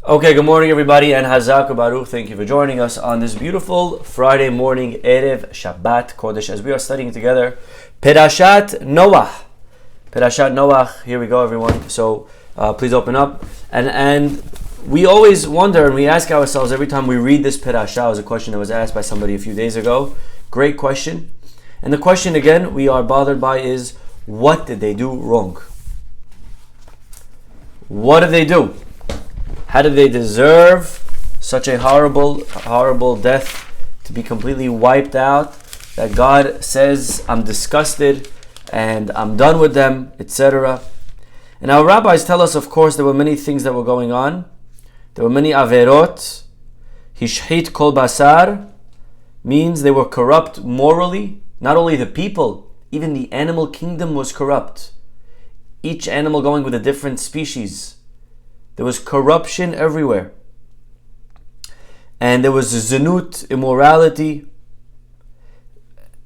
Okay, good morning everybody, and Hazak Baruch. Thank you for joining us on this beautiful Friday morning, Erev Shabbat Kodesh, as we are studying together Perashat Noah. Perashat Noah, here we go everyone. So please open up. And we always wonder and we ask ourselves every time we read this Perashat, was a question that was asked by somebody a few days ago. Great question. And the question again we are bothered by is, what did they do wrong? What did they do? How did they deserve such a horrible death, to be completely wiped out, that God says, I'm disgusted and I'm done with them, etc. And our rabbis tell us, of course, there were many things that were going on. There were many averot. Hishhit kol basar means they were corrupt morally. Not only the people, even the animal kingdom was corrupt. Each animal going with a different species. There was corruption everywhere. And there was zinut, immorality.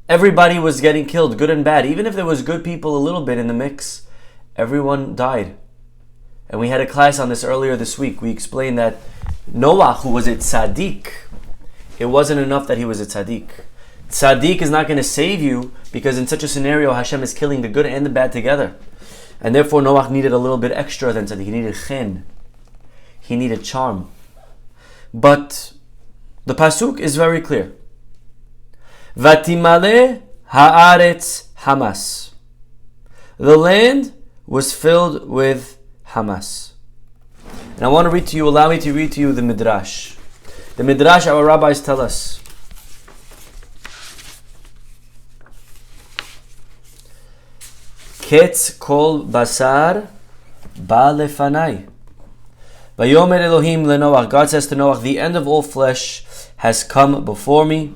Everybody was getting killed, good and bad. Even if there was good people a little bit in the mix, everyone died. And we had a class on this earlier this week. We explained that Noah, who was a tzaddik, it wasn't enough that he was a tzaddik. Tzaddik is not going to save you, because in such a scenario, Hashem is killing the good and the bad together. And therefore Noah needed a little bit extra than tzaddik. He needed chen. He needed charm. But the pasuk is very clear. Vatimale haaretz Hamas. The land was filled with Hamas. And I want to read to you, allow me to read to you the Midrash. The Midrash, our rabbis tell us. Ketz kol basar ba lefanai. Vayomer Elohim leNoach. God says to Noach, the end of all flesh has come before me.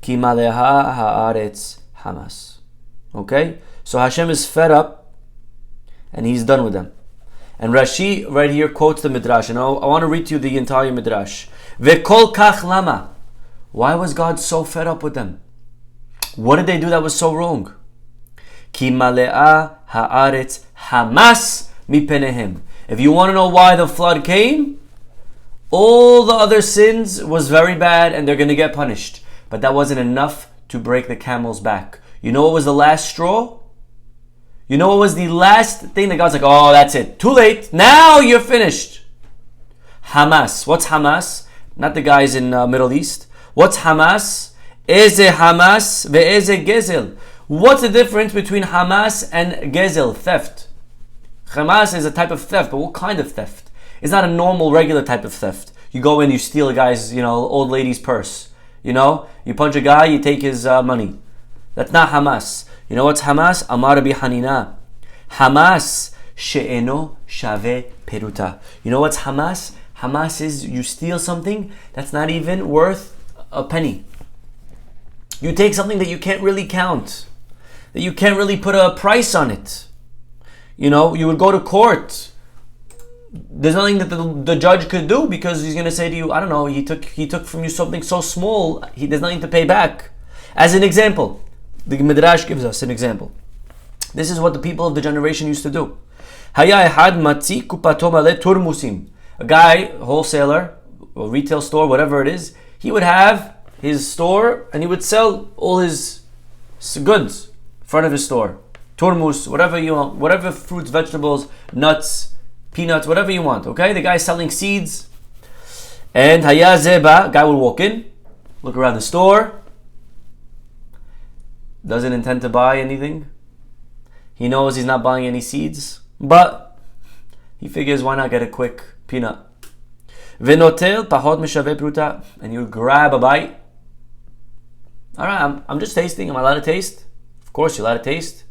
Ki maleha haaretz Hamas. Okay? So Hashem is fed up and He's done with them. And Rashi right here quotes the Midrash. And I want to read to you the entire Midrash. Ve'kol kach lama. Why was God so fed up with them? What did they do that was so wrong? Ki malea haaretz Hamas mipenehem. If you want to know why the flood came, all the other sins was very bad and they're going to get punished. But that wasn't enough to break the camel's back. You know what was the last straw? You know what was the last thing that God's like, oh, that's it. Too late. Now you're finished. Hamas. What's Hamas? Not the guys in Middle East. What's Hamas? Eze Hamas ve'eze Gezel. What's the difference between Hamas and Gezel, theft? Hamas is a type of theft, but what kind of theft? It's not a normal, regular type of theft. You go in, you steal a guy's, old lady's purse. You punch a guy, you take his money. That's not Hamas. You know what's Hamas? Amar Rabbi Hanina. Hamas she'eno shave peruta. You know what's Hamas? Hamas is you steal something that's not even worth a penny. You take something that you can't really count, that you can't really put a price on it. You would go to court. There's nothing that the judge could do, because he's going to say to you, I don't know, he took from you something so small, there's nothing to pay back. As an example, the Midrash gives us an example. This is what the people of the generation used to do. A guy, wholesaler, or retail store, whatever it is, he would have his store and he would sell all his goods in front of his store. Turmus, whatever you want, whatever fruits, vegetables, nuts, peanuts, whatever you want, okay? The guy's selling seeds. And Haya Zeba, guy will walk in, look around the store, doesn't intend to buy anything. He knows he's not buying any seeds, but he figures, why not get a quick peanut? Venotel pahot mishave pruta, and you grab a bite. All right, I'm just tasting. Am I allowed to taste? Of course, you're allowed to taste.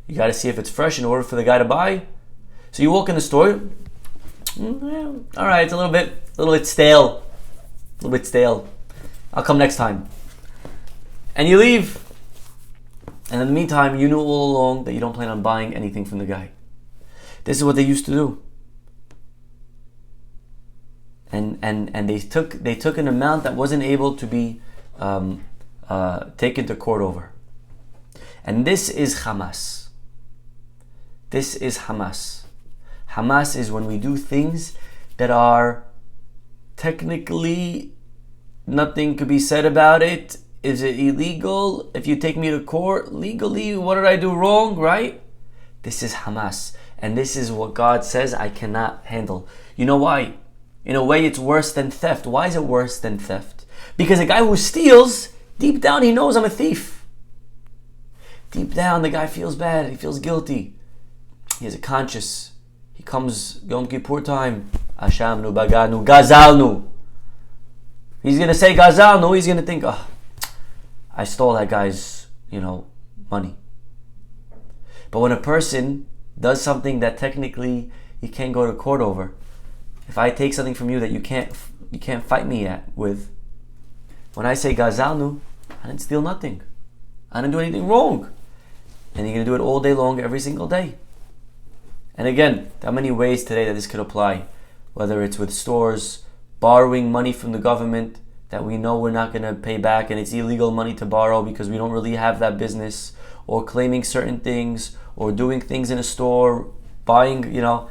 You got to see if it's fresh in order for the guy to buy. So you walk in the store. All right, it's a little bit stale. A little bit stale. I'll come next time. And you leave. And in the meantime, you knew all along that you don't plan on buying anything from the guy. This is what they used to do. And they took an amount that wasn't able to be taken to court over. And this is Hamas. This is Hamas. Hamas is when we do things that are technically nothing could be said about it. Is it illegal? If you take me to court, legally, what did I do wrong, right? This is Hamas. And this is what God says I cannot handle. You know why? In a way, it's worse than theft. Why is it worse than theft? Because a guy who steals, deep down, he knows I'm a thief. Deep down, the guy feels bad. He feels guilty. He has a conscience. He comes Yom Kippur time. Ashamnu, baganu, gazalnu. He's going to say gazalnu. He's going to think, oh, I stole that guy's, money. But when a person does something that technically you can't go to court over, if I take something from you that you can't fight me with, when I say gazalnu, I didn't steal nothing. I didn't do anything wrong. And you're going to do it all day long, every single day. And again, there are many ways today that this could apply. Whether it's with stores, borrowing money from the government that we know we're not going to pay back and it's illegal money to borrow because we don't really have that business, or claiming certain things, or doing things in a store, buying, you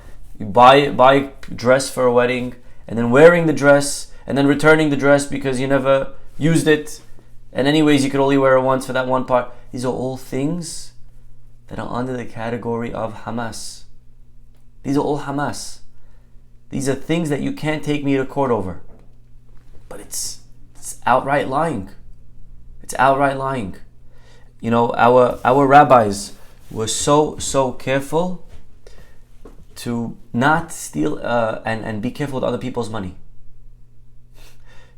buy dress for a wedding and then wearing the dress and then returning the dress because you never used it. And anyways, you could only wear it once for that one part. These are all things that are under the category of Hamas. These are all Hamas. These are things that you can't take me to court over. But it's outright lying. It's outright lying. Our rabbis were so careful to not steal and be careful with other people's money.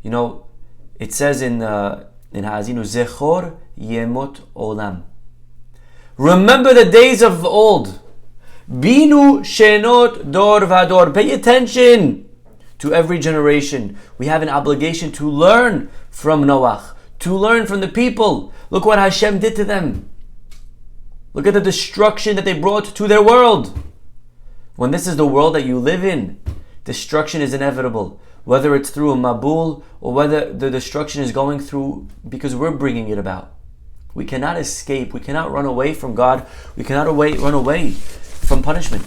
It says in Ha'azinu, Zechor Yemot Olam. Remember the days of old. Binu Shenot Dor Vador. Pay attention to every generation. We have an obligation to learn from Noach, to learn from the people. Look what Hashem did to them. Look at the destruction that they brought to their world. When this is the world that you live in, destruction is inevitable. Whether it's through a mabul or whether the destruction is going through because we're bringing it about. We cannot escape. We cannot run away from God. We cannot run away from punishment.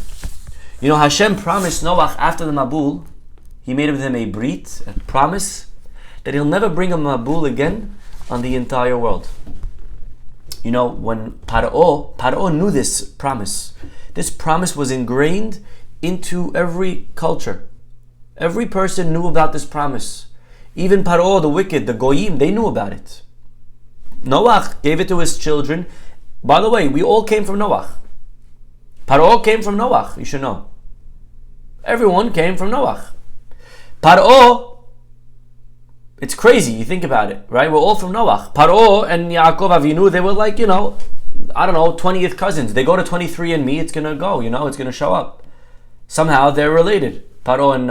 Hashem promised Noach after the mabul, He made with him a brit, a promise, that He'll never bring a mabul again on the entire world. When Paro knew this promise was ingrained into every culture. Every person knew about this promise. Even Paro, the wicked, the goyim, they knew about it. Noach gave it to his children. By the way, we all came from Noach. Paro came from Noach, you should know. Everyone came from Noach. Paro, it's crazy, you think about it, right? We're all from Noach. Paro and Yaakov Avinu, they were like, 20th cousins. They go to 23andMe, it's going to go, it's going to show up. Somehow they're related. Paro and,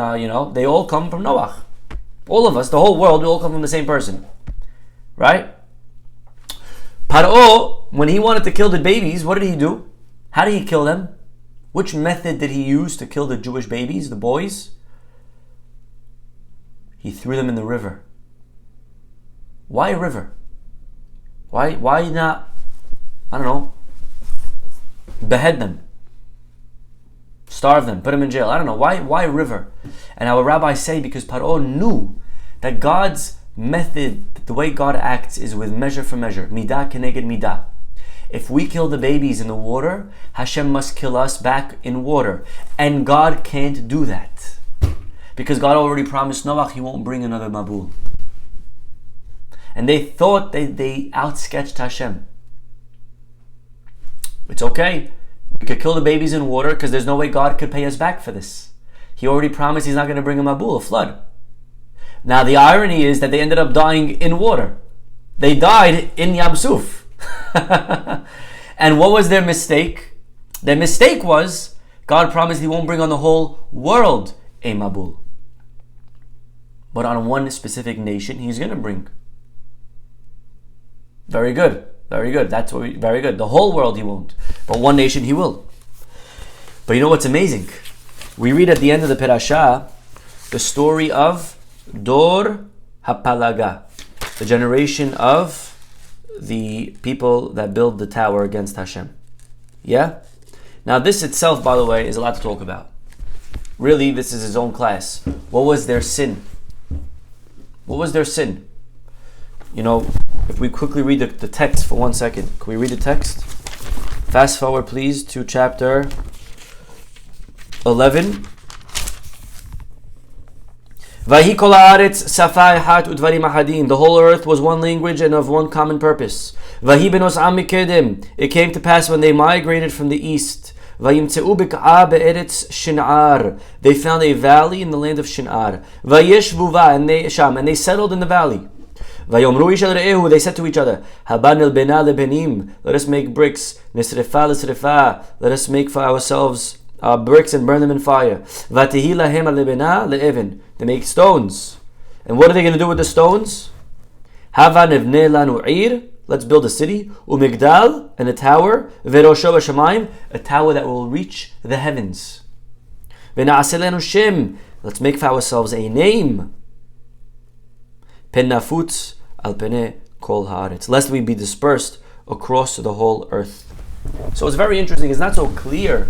they all come from Noach. All of us, the whole world, we all come from the same person. Right? Paro, when he wanted to kill the babies, what did he do? How did he kill them? Which method did he use to kill the Jewish babies, the boys? He threw them in the river. Why a river? Why not, behead them? Starve them, put them in jail. I don't know. Why a river? And our rabbis say because Paro knew that God's method, the way God acts, is with measure for measure. Midah keneged midah. If we kill the babies in the water, Hashem must kill us back in water. And God can't do that. Because God already promised Noach He won't bring another mabul. And they thought they outsketched Hashem. It's okay. We could kill the babies in water because there's no way God could pay us back for this. He already promised He's not going to bring a mabul, a flood. Now the irony is that they ended up dying in water. They died in Yam Suf. And what was their mistake? Their mistake was God promised He won't bring on the whole world a mabul. But on one specific nation He's going to bring. Very good. Very good. Very good. The whole world He won't. But one nation He will. But you know what's amazing? We read at the end of the Perashah the story of Dor HaPalaga, the generation of the people that build the tower against Hashem. Yeah? Now this itself, by the way, is a lot to talk about. Really, this is its own class. What was their sin? What was their sin? If we quickly read the text for 1 second. Can we read the text? Fast forward, please, to chapter 11. The whole earth was one language and of one common purpose. It came to pass when they migrated from the east. They found a valley in the land of Shinar. And they settled in the valley. They said to each other, let us make bricks. Let us make for ourselves bricks and burn them in fire. They make stones. And what are they going to do with the stones? Let's build a city. Umigdal, and a tower. A tower that will reach the heavens. Let's make for ourselves a name. Lest we be dispersed across the whole earth. So it's very interesting. It's not so clear,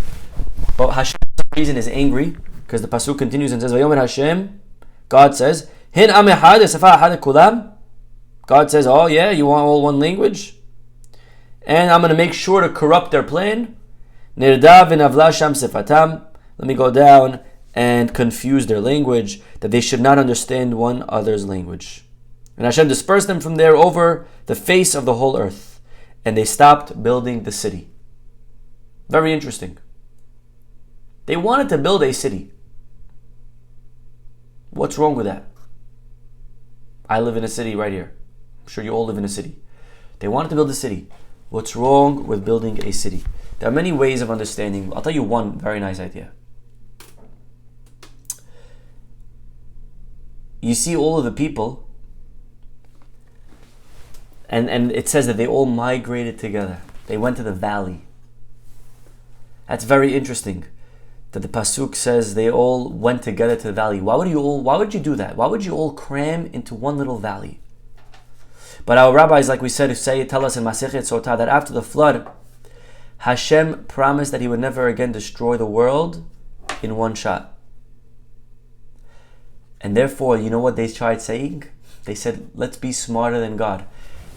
but Hashem for some reason is angry, because the pasuk continues and says, "Vayomer Hashem," God says, "Hin am echad esafa echad kulam." God says, "Oh yeah, you want all one language, and I'm going to make sure to corrupt their plan." Nirdav v'navla sham sefatam. Let me go down and confuse their language, that they should not understand one other's language. And Hashem dispersed them from there over the face of the whole earth, and they stopped building the city. Very interesting. They wanted to build a city. What's wrong with that? I live in a city right here. I'm sure you all live in a city. They wanted to build a city. What's wrong with building a city? There are many ways of understanding. I'll tell you one very nice idea. You see all of the people, and it says that they all migrated together. They went to the valley. That's very interesting, that the pasuk says they all went together to the valley. Why would you do that? Why would you all cram into one little valley? But our rabbis, like we said, tell us in Masechet Sotah that after the flood, Hashem promised that He would never again destroy the world in one shot. And therefore, you know what they tried saying? They said, let's be smarter than God.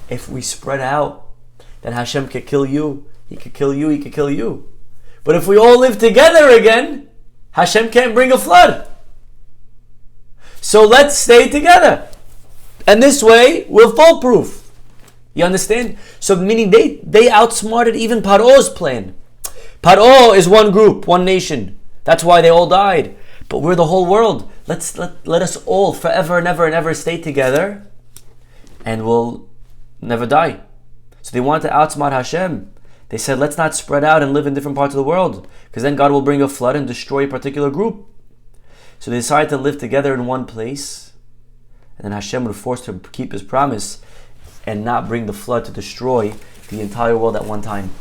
If we spread out, then Hashem could kill you, He could kill you, He could kill you. But if we all live together again, Hashem can't bring a flood. So let's stay together. And this way, we're foolproof. You understand? So meaning they outsmarted even Paro's plan. Paro is one group, one nation. That's why they all died. But we're the whole world. Let us all forever and ever and ever stay together, and we'll never die. So they wanted to outsmart Hashem. They said, let's not spread out and live in different parts of the world, because then God will bring a flood and destroy a particular group. So they decided to live together in one place, and then Hashem would force to keep His promise and not bring the flood to destroy the entire world at one time.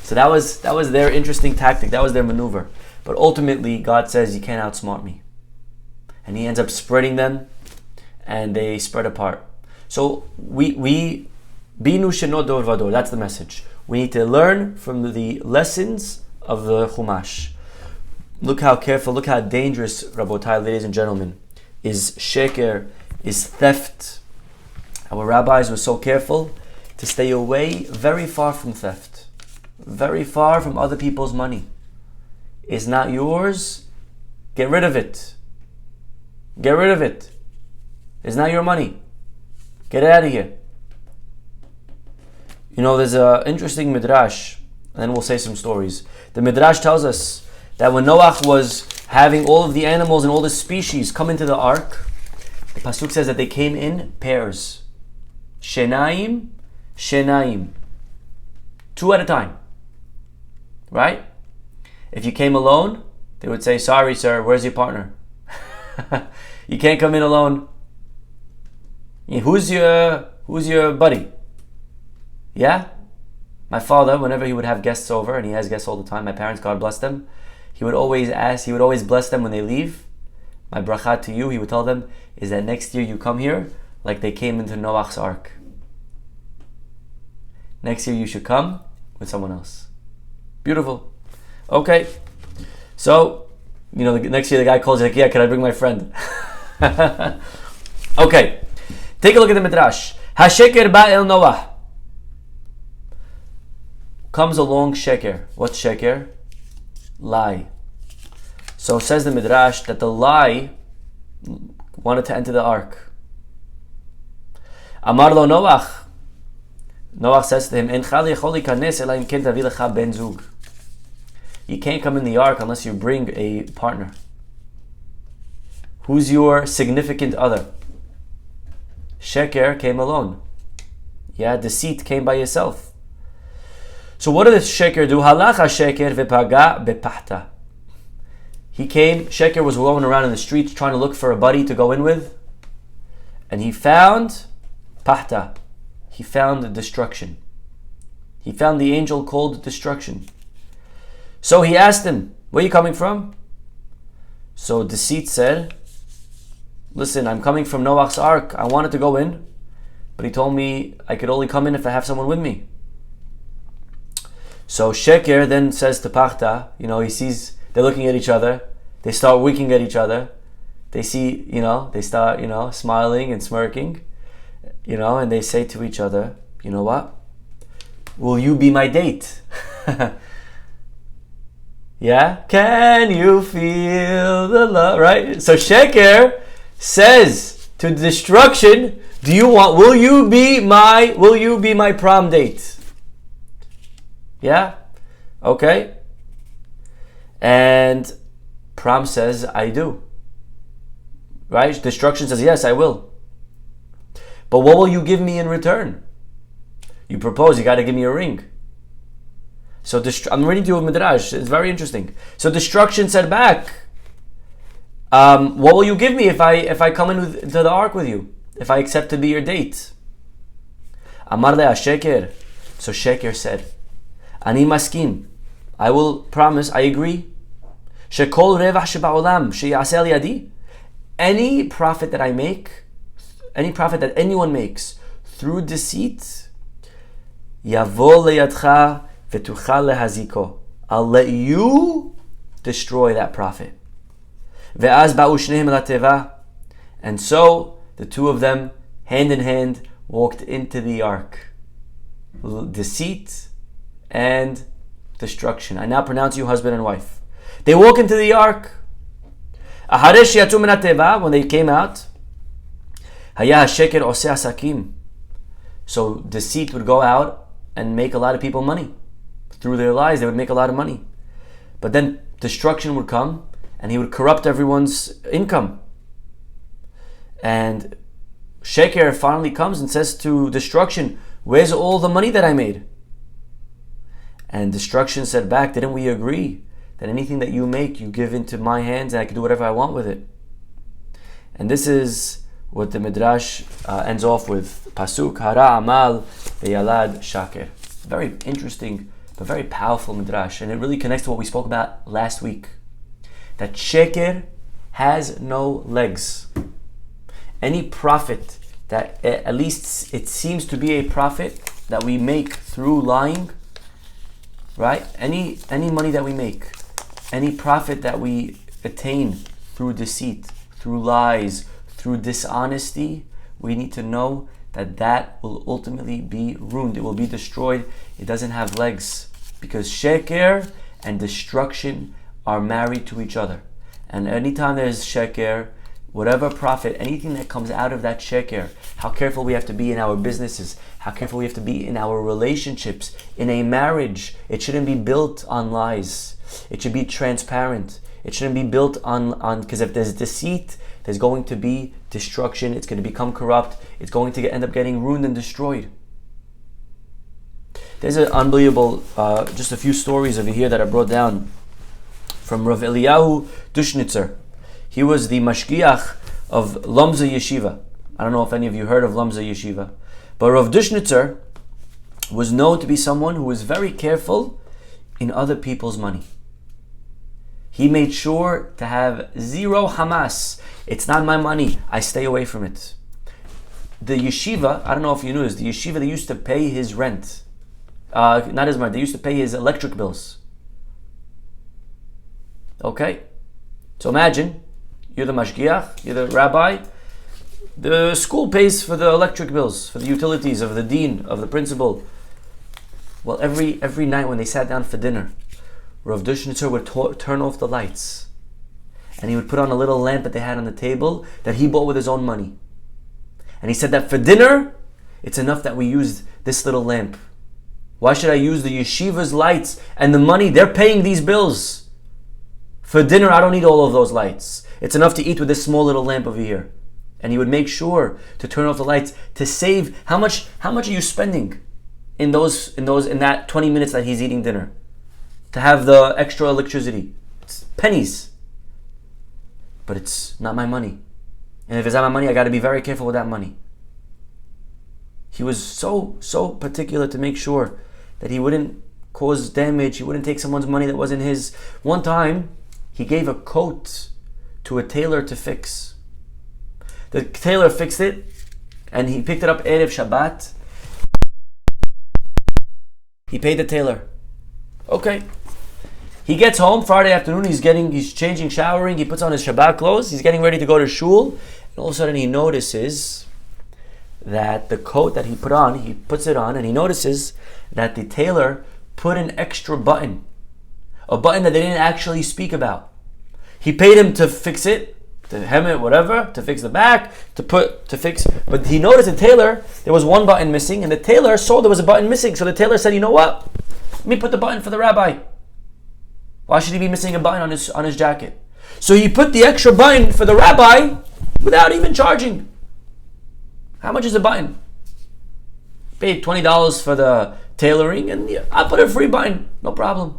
So that was their interesting tactic. That was their maneuver. But ultimately, God says, you can't outsmart me. And He ends up spreading them, and they spread apart. So we binu shenot dor vador. That's the message. We need to learn from the lessons of the Chumash. Look how careful, look how dangerous, Rabotai, ladies and gentlemen, is sheker, is theft. Our rabbis were so careful to stay away very far from theft, very far from other people's money. It's not yours, get rid of it. Get rid of it. It's not your money. Get it out of here. There's an interesting midrash, and then we'll say some stories. The midrash tells us that when Noach was having all of the animals and all the species come into the ark, the pasuk says that they came in pairs. Shenaim, shenaim. 2 at a time. Right? If you came alone, they would say, sorry sir, where's your partner? You can't come in alone. Who's your buddy? Yeah? My father, whenever he would have guests over, and he has guests all the time, my parents, God bless them, he would always bless them when they leave. My bracha to you, he would tell them, is that next year you come here like they came into Noach's ark. Next year you should come with someone else. Beautiful. Okay. So, next year the guy calls you like, yeah, can I bring my friend? Okay. Take a look at the Midrash. HaSheker ba'el Noah. Comes along Sheker. What's Sheker? Lie. So says the Midrash that the lie wanted to enter the ark. Amar lo Noach. Noach says to him, you can't come in the ark unless you bring a partner. Who's your significant other? Sheker came alone. Yeah, deceit came by yourself. So what did the Sheker do? Halacha Sheker v'paga bepahta. He came, Sheker was roaming around in the streets trying to look for a buddy to go in with. And he found pahta. He found destruction. He found the angel called destruction. So he asked him, where are you coming from? So deceit said, listen, I'm coming from Noach's ark. I wanted to go in, but he told me I could only come in if I have someone with me. So Sheker then says to Pachta, he sees they're looking at each other. They start winking at each other. They see, they start, smiling and smirking, and they say to each other, you know what? Will you be my date? Yeah? Can you feel the love? Right? So Sheker says to destruction, will you be my prom date? Yeah? Okay. And prom says, I do. Right? Destruction says, yes, I will. But what will you give me in return? You propose, you got to give me a ring. So I'm reading to you a Midrash. It's very interesting. So destruction said back, what will you give me if I come into the ark with you? If I accept to be your date? Amar le Sheker. So Sheker said, Ani maskim. I will promise, I agree. Shekol revach sheba'olam sheyaseh yadi. Any profit that I make, any profit that anyone makes through deceit, yavo leyadcha v'tuchal lehaziko. I'll let you destroy that profit. Ve'az ba'u shneim lateva. And so the two of them, hand in hand, walked into the ark. Deceit and destruction. I now pronounce you husband and wife. They walk into the ark. When they came out, so deceit would go out and make a lot of people money. Through their lies, they would make a lot of money. But then destruction would come and he would corrupt everyone's income. And Sheker finally comes and says to destruction, where's all the money that I made? And destruction said back, didn't we agree that anything that you make, you give into my hands and I can do whatever I want with it? And this is what the Midrash ends off with. Pasuk, hara amal veyalad shaker. Very interesting, but very powerful Midrash. And it really connects to what we spoke about last week. That Sheker has no legs. Any profit that, at least it seems to be a profit that we make through lying, right? Any money that we make, any profit that we attain through deceit, through lies, through dishonesty, we need to know that will ultimately be ruined. It will be destroyed. It doesn't have legs because Sheker and destruction are married to each other. And anytime there's Sheker, whatever profit, anything that comes out of that Sheker, how careful we have to be in our businesses, how careful we have to be in our relationships, in a marriage. It shouldn't be built on lies. It should be transparent. It shouldn't be built on because if there's deceit, there's going to be destruction. It's going to become corrupt. It's going to end up getting ruined and destroyed. There's an unbelievable, just a few stories over here that are brought down from Rav Eliyahu Dushnitzer. He was the mashgiach of Lomza Yeshiva. I don't know if any of you heard of Lomza Yeshiva. But Rav Dushnitzer was known to be someone who was very careful in other people's money. He made sure to have zero Hamas. It's not my money. I stay away from it. The yeshiva, I don't know if you knew this, the yeshiva, they used to pay his rent. Not his rent, they used to pay his electric bills. Okay? So imagine, you're the mashgiach, you're the rabbi, The school pays for the electric bills, for the utilities of the dean, of the principal. Well, every night when they sat down for dinner, Rav Dushnitzer would turn off the lights. And he would put on a little lamp that they had on the table that he bought with his own money. And he said that for dinner, it's enough that we use this little lamp. Why should I use the yeshiva's lights and the money? They're paying these bills. For dinner, I don't need all of those lights. It's enough to eat with this small little lamp over here. And he would make sure to turn off the lights to save. How much are you spending in that 20 minutes that he's eating dinner to have the extra electricity? It's pennies. But it's not my money. And if it's not my money, I got to be very careful with that money. He was so particular to make sure that he wouldn't cause damage. He wouldn't take someone's money that wasn't his. One time, he gave a coat to a tailor to fix. The tailor fixed it, and he picked it up Erev Shabbat. He paid the tailor. Okay. He gets home Friday afternoon, he's changing, showering, he puts on his Shabbat clothes, he's getting ready to go to shul, and all of a sudden he notices that the coat that he put on, he puts it on, and he notices that the tailor put an extra button. A button that they didn't actually speak about. He paid him to fix it, to hem it, whatever, to fix the back, but he noticed the tailor, there was one button missing, and the tailor saw there was a button missing, so the tailor said, you know what? Let me put the button for the rabbi. Why should he be missing a button on his jacket? So he put the extra button for the rabbi without even charging. How much is a button? Paid $20 for the tailoring, and I put a free button, no problem.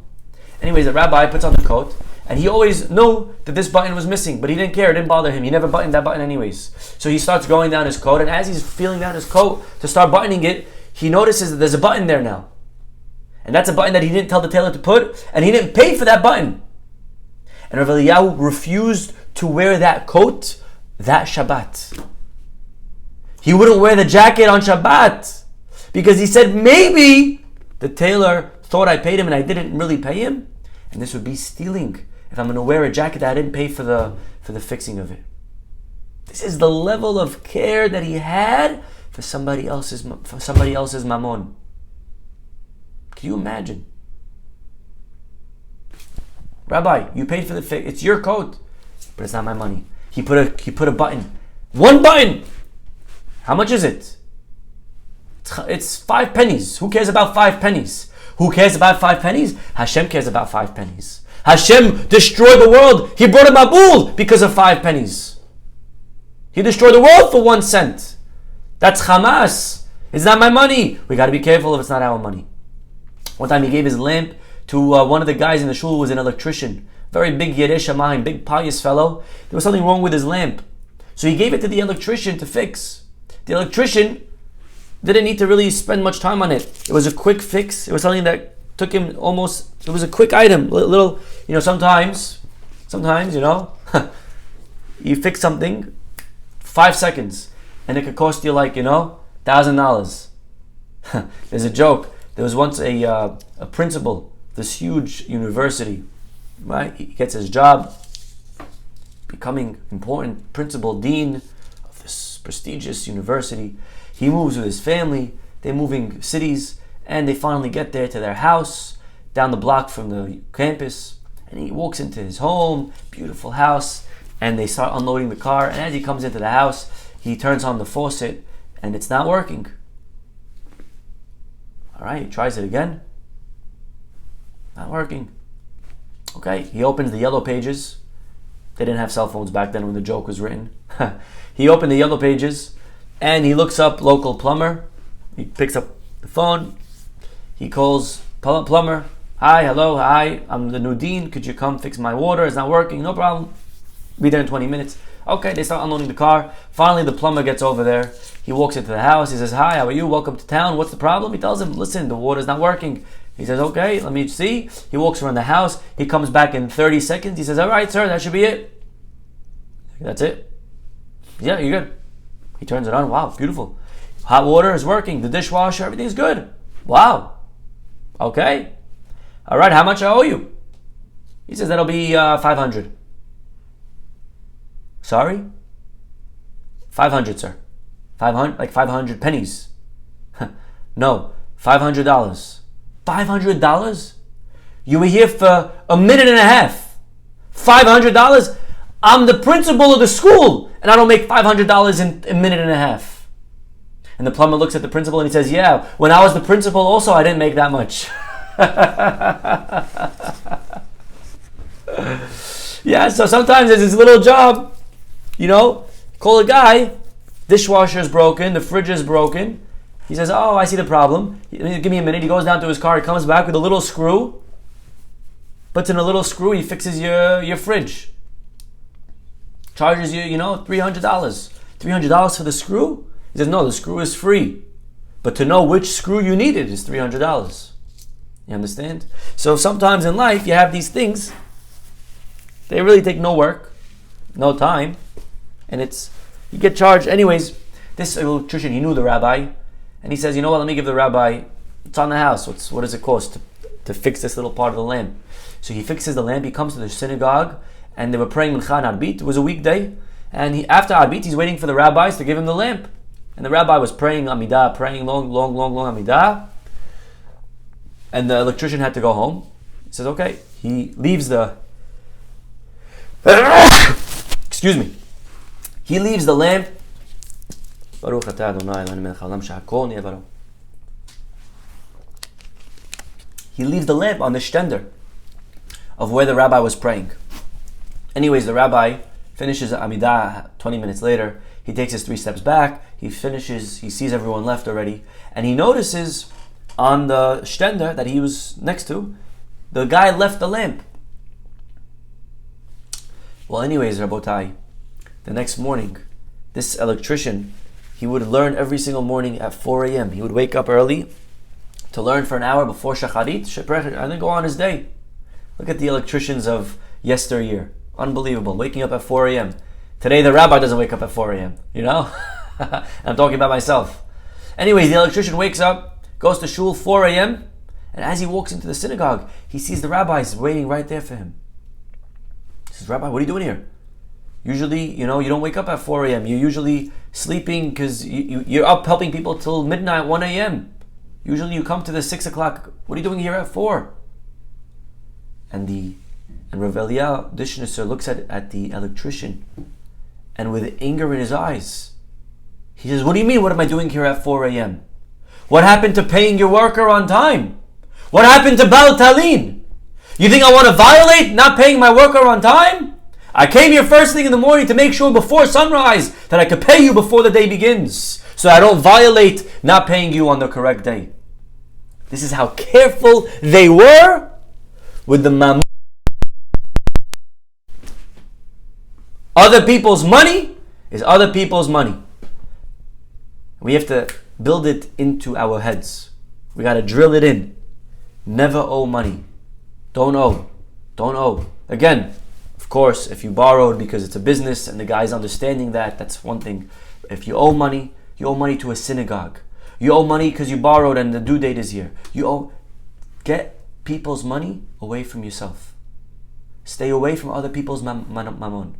Anyways, the rabbi puts on the coat, and he always knew that this button was missing, but he didn't care, it didn't bother him. He never buttoned that button anyways. So he starts going down his coat, and as he's feeling down his coat to start buttoning it, he notices that there's a button there now. And that's a button that he didn't tell the tailor to put, and he didn't pay for that button. And Rav Eliyahu refused to wear that coat that Shabbat. He wouldn't wear the jacket on Shabbat because he said maybe the tailor thought I paid him and I didn't really pay him, and this would be stealing if I'm going to wear a jacket that I didn't pay for the fixing of it. This is the level of care that he had for somebody else's mammon. Can you imagine? Rabbi, you paid for the fix. It's your coat, but it's not my money. He put a button. One button. How much is it? It's 5 pennies. Who cares about 5 pennies? Who cares about 5 pennies? Hashem cares about 5 pennies. Hashem destroyed the world. He brought a Mabul because of 5 pennies. He destroyed the world for 1 cent. That's Hamas. It's not my money. We got to be careful if it's not our money. One time he gave his lamp to one of the guys in the shul who was an electrician. Very big Yerei Shamayim, big pious fellow. There was something wrong with his lamp. So he gave it to the electrician to fix. The electrician didn't need to really spend much time on it. It was a quick fix. It was something that took him it was a quick item. Little, sometimes, you fix something, 5 seconds, and it could cost you $1,000. There's a joke. There was once a principal, this huge university, right? He gets his job, becoming important principal, dean of this prestigious university. He moves with his family. They're moving cities, and they finally get there to their house down the block from the campus. And he walks into his home, beautiful house, and they start unloading the car. And as he comes into the house, he turns on the faucet, and it's not working. All right, he tries it again. Not working. Okay, he opens the yellow pages. They didn't have cell phones back then when the joke was written. He opened the yellow pages and he looks up local plumber. He picks up the phone. He calls plumber. Hi, hello, hi, I'm the new dean. Could you come fix my water? It's not working. No problem. Be there in 20 minutes. Okay, they start unloading the car. Finally, the plumber gets over there. He walks into the house. He says, hi, how are you? Welcome to town. What's the problem? He tells him, listen, the water's not working. He says, okay, let me see. He walks around the house. He comes back in 30 seconds. He says, all right, sir, that should be it. That's it. Yeah, you're good. He turns it on. Wow, beautiful. Hot water is working. The dishwasher, everything's good. Wow. Okay. All right, how much I owe you? He says, that'll be $500. Sorry? 500, sir. 500, like 500 pennies. No, $500. $500? You were here for a minute and a half. $500? I'm the principal of the school, and I don't make $500 in a minute and a half. And the plumber looks at the principal and he says, yeah, when I was the principal also, I didn't make that much. Yeah, so sometimes it's this little job, call a guy, dishwasher is broken, the fridge is broken. He says, oh, I see the problem. Give me a minute. He goes down to his car, he comes back with a little screw, puts in a little screw, he fixes your fridge. Charges you, $300. $300 for the screw? He says, no, the screw is free. But to know which screw you needed is $300. You understand? So sometimes in life, you have these things, they really take no work, no time, and you get charged. Anyways, this electrician, he knew the rabbi, and he says, you know what, let me give the rabbi, it's on the house, what does it cost to fix this little part of the lamp? So he fixes the lamp, he comes to the synagogue, and they were praying Mincha and Arbit. It was a weekday, and after Arbit, he's waiting for the rabbis to give him the lamp. And the rabbi was praying Amidah, praying long Amidah, and the electrician had to go home. He says, okay. He leaves the excuse me. He leaves the lamp. He leaves the lamp on the stender of where the rabbi was praying. Anyways, the rabbi finishes Amidah 20 minutes later. He takes his 3 steps back. He sees everyone left already. And he notices on the stender that he was next to, the guy left the lamp. Well, anyways, Rabotai, the next morning, this electrician, he would learn every single morning at 4 a.m. He would wake up early to learn for an hour before Shacharit, and then go on his day. Look at the electricians of yesteryear. Unbelievable. Waking up at 4 a.m. Today, the rabbi doesn't wake up at 4 a.m. I'm talking about myself. Anyways, the electrician wakes up, goes to shul 4 a.m., and as he walks into the synagogue, he sees the rabbis waiting right there for him. He says, Rabbi, what are you doing here? Usually, you don't wake up at 4 a.m. You're usually sleeping because you're up helping people till midnight, 1 a.m. Usually you come to the 6 o'clock. What are you doing here at 4? And Rav Eliyahu Dishnisser looks at the electrician, and with anger in his eyes, he says, what do you mean, what am I doing here at 4 a.m.? What happened to paying your worker on time? What happened to Bal Talin? You think I want to violate not paying my worker on time? I came here first thing in the morning to make sure before sunrise that I could pay you before the day begins, so I don't violate not paying you on the correct day. This is how careful they were with the mammon. Other people's money is other people's money. We have to build it into our heads. We got to drill it in. Never owe money. Don't owe. Again, of course, if you borrowed because it's a business and the guy's understanding that's one thing. If you owe money to a synagogue. You owe money because you borrowed and the due date is here. Get people's money away from yourself. Stay away from other people's mammon.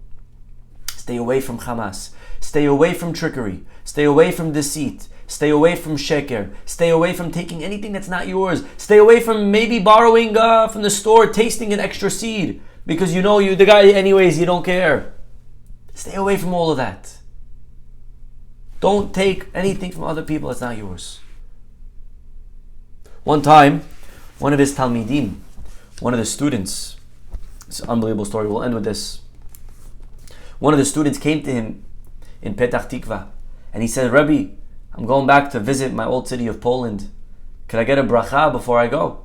Stay away from Hamas. Stay away from trickery. Stay away from deceit. Stay away from sheker. Stay away from taking anything that's not yours. Stay away from maybe borrowing from the store, tasting an extra seed because you the guy anyways, you don't care. Stay away from all of that. Don't take anything from other people that's not yours. One time, one of his Talmidim, one of the students, it's an unbelievable story, we'll end with this. One of the students came to him in Petach Tikva, and he said, Rabbi, I'm going back to visit my old city of Poland. Can I get a bracha before I go?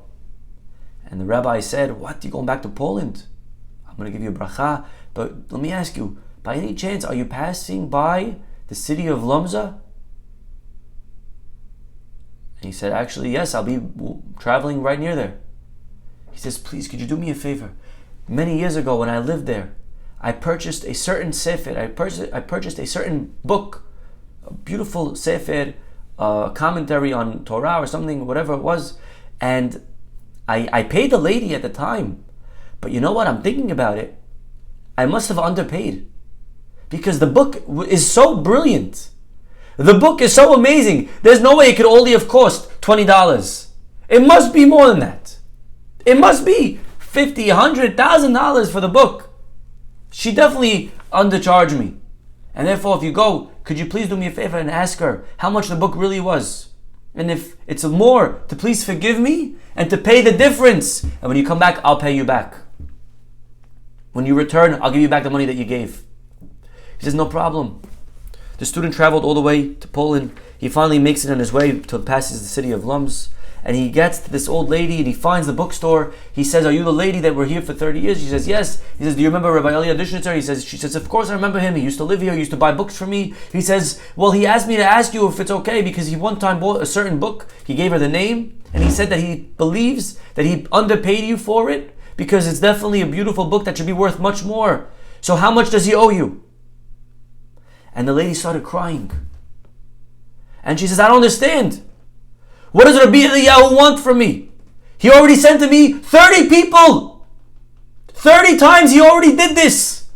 And the rabbi said, what, you going back to Poland? I'm going to give you a bracha, but let me ask you, by any chance, are you passing by the city of Lomza? And he said, actually, yes, I'll be traveling right near there. He says, please, could you do me a favor? Many years ago when I lived there, I purchased a certain sefer, I purchased a certain book, a beautiful sefer, commentary on Torah or something, whatever it was, and I paid the lady at the time. But you know what? I'm thinking about it. I must have underpaid. because the book is so brilliant. The book is so amazing. There's no way it could only have cost $20. It must be more than that. It must be $50, $100,000 for the book. She definitely undercharged me. And therefore, if you go, could you please do me a favor and ask her how much the book really was? And if it's more, to please forgive me and to pay the difference. And when you come back, I'll pay you back. When you return, I'll give you back the money that you gave. He says, no problem. The student traveled all the way to Poland. He finally makes it on his way till passes the city of Lums. And he gets to this old lady and he finds the bookstore. He says, are you the lady that were here for 30 years? She says, yes. He says, do you remember Rabbi Ariel? She says, of course I remember him. He used to live here. He used to buy books for me. He says, well, he asked me to ask you if it's okay because he one time bought a certain book. He gave her the name and he said that he believes that he underpaid you for it because it's definitely a beautiful book that should be worth much more. So how much does he owe you? And the lady started crying. And she says, I don't understand. What does Rabbi Eliyahu want from me? He already sent to me 30 people. 30 times he already did this.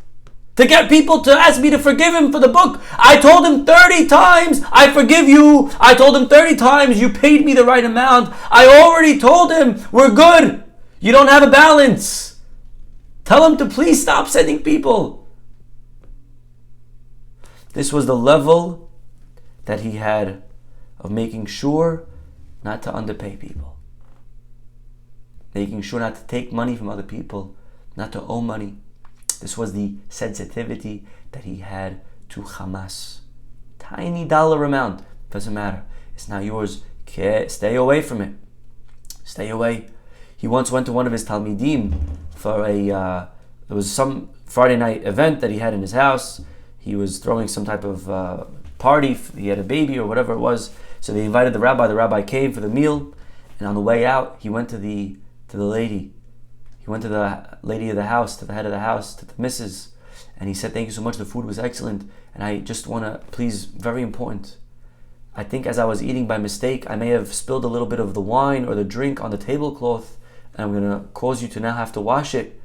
To get people to ask me to forgive him for the book. I told him 30 times, I forgive you. I told him 30 times, you paid me the right amount. I already told him, we're good. You don't have a balance. Tell him to please stop sending people. This was the level that he had of making sure not to underpay people. Making sure not to take money from other people, not to owe money. This was the sensitivity that he had to Hamas. Tiny dollar amount, doesn't matter. It's not yours. Stay away from it. Stay away. He once went to one of his Talmidim for there was some Friday night event that he had in his house. He was throwing some type of party. He had a baby or whatever it was. So they invited the rabbi. The rabbi came for the meal, and on the way out, he went to the lady. He went to the lady of the house, to the head of the house, to the missus, and he said, "Thank you so much. The food was excellent, and I just want to, please, very important. I think as I was eating by mistake, I may have spilled a little bit of the wine or the drink on the tablecloth, and I'm going to cause you to now have to wash it."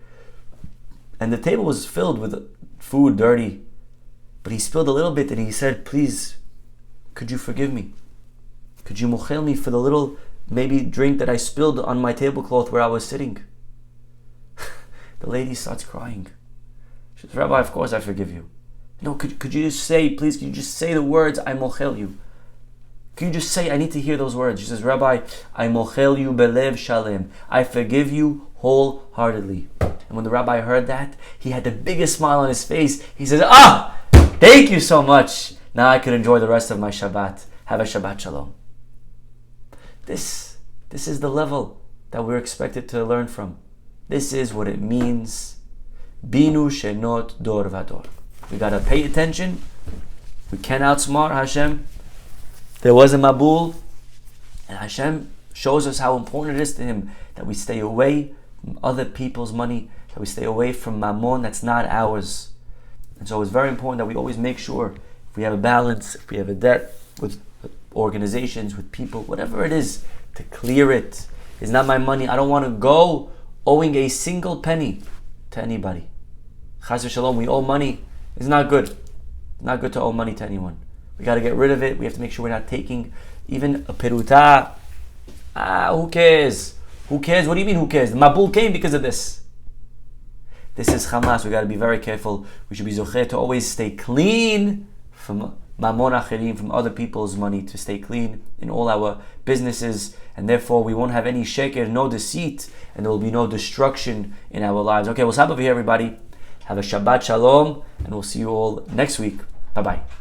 And the table was filled with food, dirty, but he spilled a little bit, and he said, "Please, could you forgive me? Could you mochel me for the little maybe drink that I spilled on my tablecloth where I was sitting?" The lady starts crying. She says, "Rabbi, of course I forgive you." "No, could you just say, please, could you just say the words, I mochel you? Can you just say, I need to hear those words?" She says, "Rabbi, I mochel you belev shalem. I forgive you wholeheartedly." And when the rabbi heard that, he had the biggest smile on his face. He says, "Thank you so much. Now I can enjoy the rest of my Shabbat. Have a Shabbat Shalom." This is the level that we're expected to learn from. This is what it means. Binu shenot dor vador. We gotta pay attention. We can't outsmart Hashem. There was a Mabul, and Hashem shows us how important it is to Him that we stay away from other people's money, that we stay away from mammon that's not ours. And so it's very important that we always make sure, if we have a balance, if we have a debt with organizations, with people, whatever it is, to clear it. It's not my money. I don't want to go owing a single penny to anybody. Chas v'shalom, we owe money. It's not good. It's not good to owe money to anyone. We got to get rid of it. We have to make sure we're not taking even a peruta. Who cares? Who cares? What do you mean who cares? The Mabul came because of this. This is Hamas. We got to be very careful. We should be zocher to always stay clean from mamon acherim, from other people's money, to stay clean in all our businesses, and therefore we won't have any sheker, no deceit, and there will be no destruction in our lives. Okay, we'll stop over here, everybody. Have a Shabbat Shalom, and we'll see you all next week. Bye-bye.